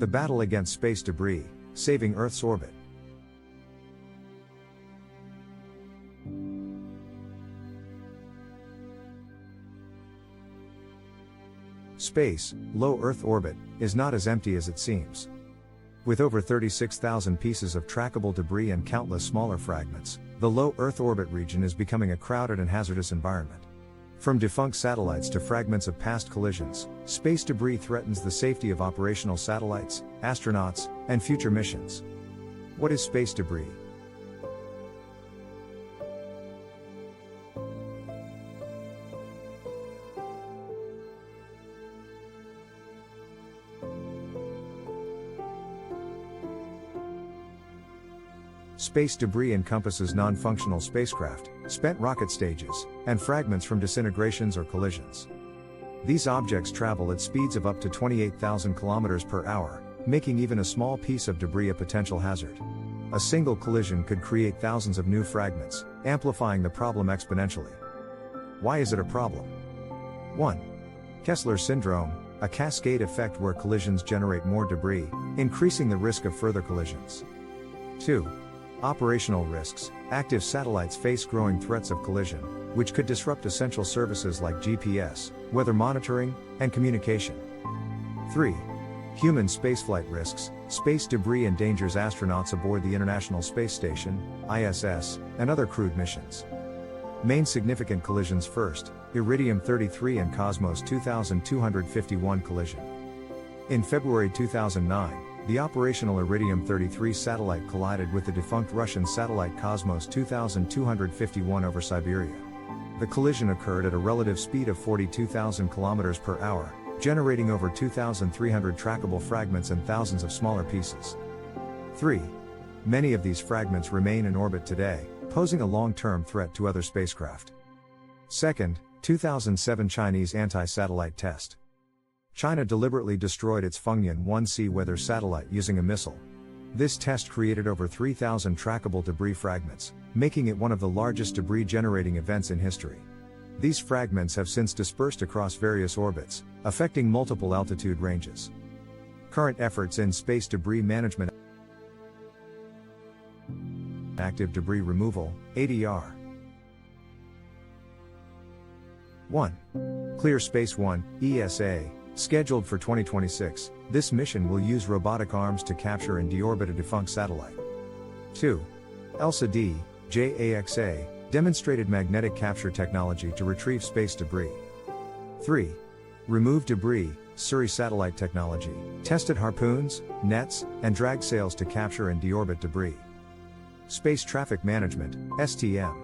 The battle against space debris, saving Earth's orbit. Space, low Earth orbit, is not as empty as it seems. With over 36,000 pieces of trackable debris and countless smaller fragments, the low Earth orbit region is becoming a crowded and hazardous environment. From defunct satellites to fragments of past collisions, space debris threatens the safety of operational satellites, astronauts, and future missions. What is space debris? Space debris encompasses non-functional spacecraft, spent rocket stages, and fragments from disintegrations or collisions. These objects travel at speeds of up to 28,000 km per hour, making even a small piece of debris a potential hazard. A single collision could create thousands of new fragments, amplifying the problem exponentially. Why is it a problem? 1. Kessler syndrome, a cascade effect where collisions generate more debris, increasing the risk of further collisions. 2. Operational risks. Active satellites face growing threats of collision, which could disrupt essential services like GPS, weather monitoring, and communication. 3. Human spaceflight risks. Space debris endangers astronauts aboard the International Space Station, ISS, and other crewed missions. Main significant collisions. First, Iridium-33 and Cosmos 2251 collision. In February 2009, the operational Iridium-33 satellite collided with the defunct Russian satellite Cosmos 2251 over Siberia. The collision occurred at a relative speed of 42,000 km per hour, generating over 2,300 trackable fragments and thousands of smaller pieces. 3. Many of these fragments remain in orbit today, posing a long-term threat to other spacecraft. Second, 2007 Chinese anti-satellite test. China deliberately destroyed its Fengyan 1C weather satellite using a missile. This test created over 3,000 trackable debris fragments, making it one of the largest debris-generating events in history. These fragments have since dispersed across various orbits, affecting multiple altitude ranges. Current efforts in space debris management. Active debris removal, ADR. 1. Clear Space 1, ESA. Scheduled for 2026, this mission will use robotic arms to capture and deorbit a defunct satellite. 2. ELSA-D, JAXA, demonstrated magnetic capture technology to retrieve space debris. 3. Remove debris, Surrey satellite technology, tested harpoons, nets, and drag sails to capture and deorbit debris. Space Traffic Management, STM.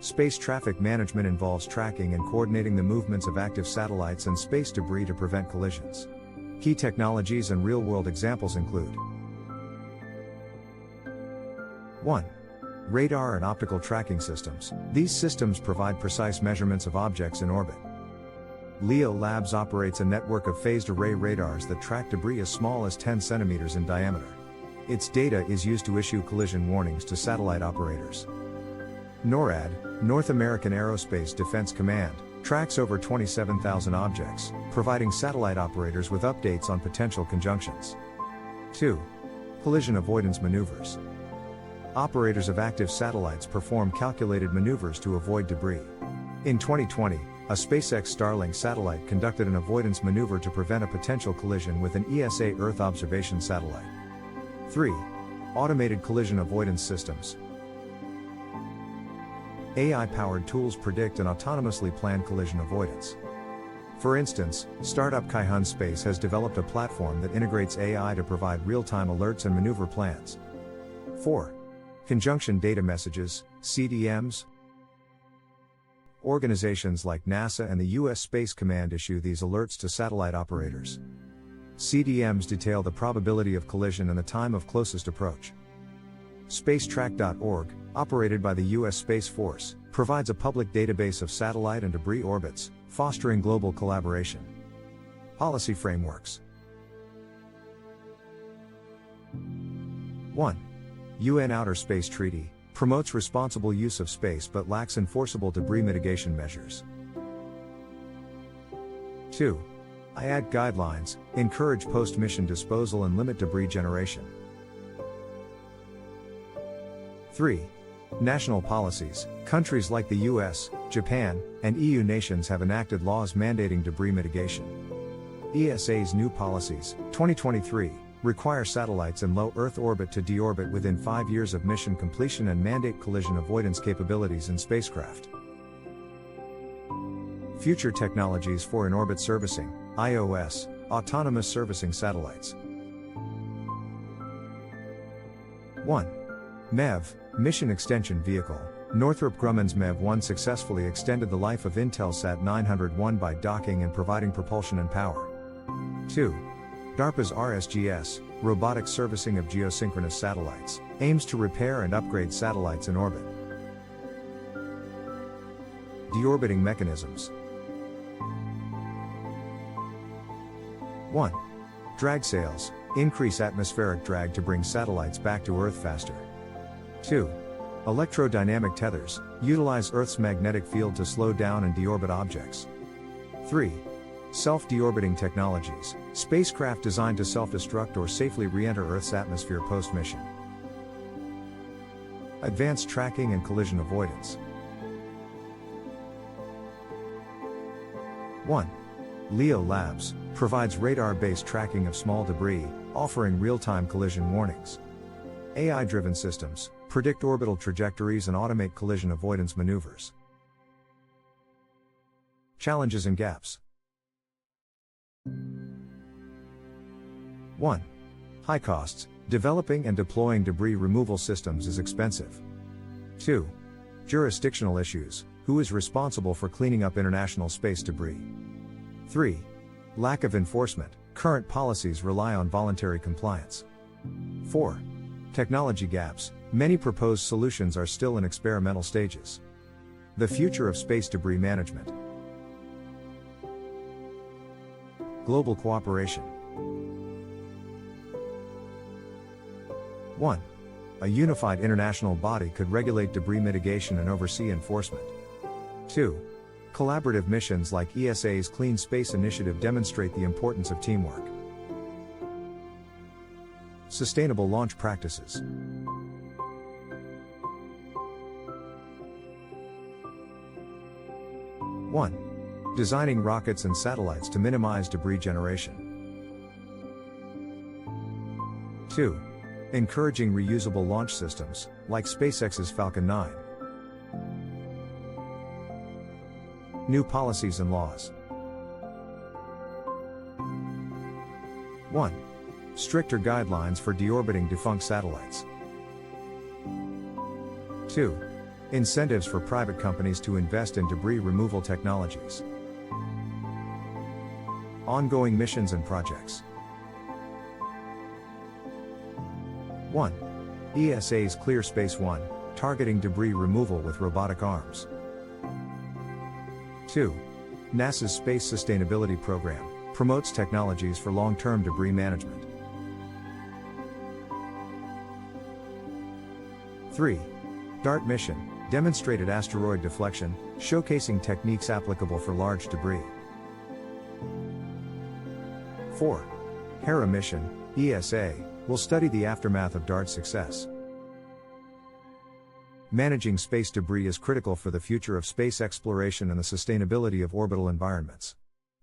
Space traffic management involves tracking and coordinating the movements of active satellites and space debris to prevent collisions. Key technologies and real-world examples include 1. Radar and optical tracking systems. These systems provide precise measurements of objects in orbit. LEO Labs operates a network of phased array radars that track debris as small as 10 centimeters in diameter. Its data is used to issue collision warnings to satellite operators. NORAD, North American Aerospace Defense Command, tracks over 27,000 objects, providing satellite operators with updates on potential conjunctions. 2. Collision avoidance maneuvers. Operators of active satellites perform calculated maneuvers to avoid debris. In 2020, a SpaceX Starlink satellite conducted an avoidance maneuver to prevent a potential collision with an ESA Earth observation satellite. 3. Automated collision avoidance systems. AI-powered tools predict and autonomously plan collision avoidance. For instance, startup Kaihun Space has developed a platform that integrates AI to provide real-time alerts and maneuver plans. 4. Conjunction data messages, CDMs. Organizations like NASA and the U.S. Space Command issue these alerts to satellite operators. CDMs detail the probability of collision and the time of closest approach. Spacetrack.org, operated by the U.S. Space Force, provides a public database of satellite and debris orbits, fostering global collaboration. Policy frameworks. 1. UN Outer Space Treaty promotes responsible use of space but lacks enforceable debris mitigation measures. 2. IAC guidelines encourage post-mission disposal and limit debris generation. 3. National policies. Countries like the US, Japan, and EU nations have enacted laws mandating debris mitigation. ESA's new policies, 2023, require satellites in low Earth orbit to deorbit within 5 years of mission completion and mandate collision avoidance capabilities in spacecraft. Future technologies for in-orbit servicing, IOS, autonomous servicing satellites. 1. MEV, Mission Extension Vehicle. Northrop Grumman's MEV-1 successfully extended the life of Intelsat 901 by docking and providing propulsion and power. 2. DARPA's RSGS, Robotic Servicing of Geosynchronous Satellites, aims to repair and upgrade satellites in orbit. Deorbiting mechanisms. 1. Drag sails, increase atmospheric drag to bring satellites back to Earth faster. 2. Electrodynamic tethers, utilize Earth's magnetic field to slow down and deorbit objects. 3. Self-deorbiting technologies, spacecraft designed to self-destruct or safely re-enter Earth's atmosphere post-mission. Advanced tracking and collision avoidance. 1. LEO Labs provides radar-based tracking of small debris, offering real-time collision warnings. AI-driven systems predict orbital trajectories and automate collision avoidance maneuvers. Challenges and gaps. 1. High costs. Developing and deploying debris removal systems is expensive. 2. Jurisdictional issues. Who is responsible for cleaning up international space debris? 3. Lack of enforcement. Current policies rely on voluntary compliance. 4. Technology gaps. Many proposed solutions are still in experimental stages. The future of space debris management. Global cooperation. 1. A unified international body could regulate debris mitigation and oversee enforcement. 2. Collaborative missions like ESA's Clean Space Initiative demonstrate the importance of teamwork. Sustainable launch practices. 1. Designing rockets and satellites to minimize debris generation. 2. Encouraging reusable launch systems, like SpaceX's Falcon 9. New policies and laws. 1. Stricter guidelines for deorbiting defunct satellites. 2. Incentives for private companies to invest in debris removal technologies. Ongoing missions and projects. 1. ESA's Clear Space 1, targeting debris removal with robotic arms. 2. NASA's Space Sustainability Program promotes technologies for long-term debris management. 3. DART mission demonstrated asteroid deflection, showcasing techniques applicable for large debris. 4. Hera mission, ESA, will study the aftermath of DART's success. Managing space debris is critical for the future of space exploration and the sustainability of orbital environments.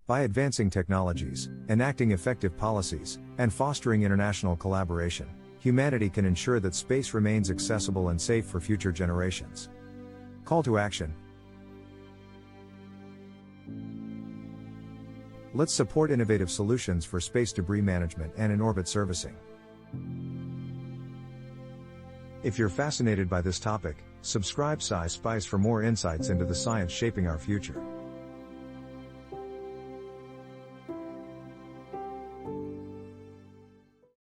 By advancing technologies, enacting effective policies, and fostering international collaboration, humanity can ensure that space remains accessible and safe for future generations. Call to action. Let's support innovative solutions for space debris management and in-orbit servicing. If you're fascinated by this topic, subscribe SciSpice for more insights into the science shaping our future.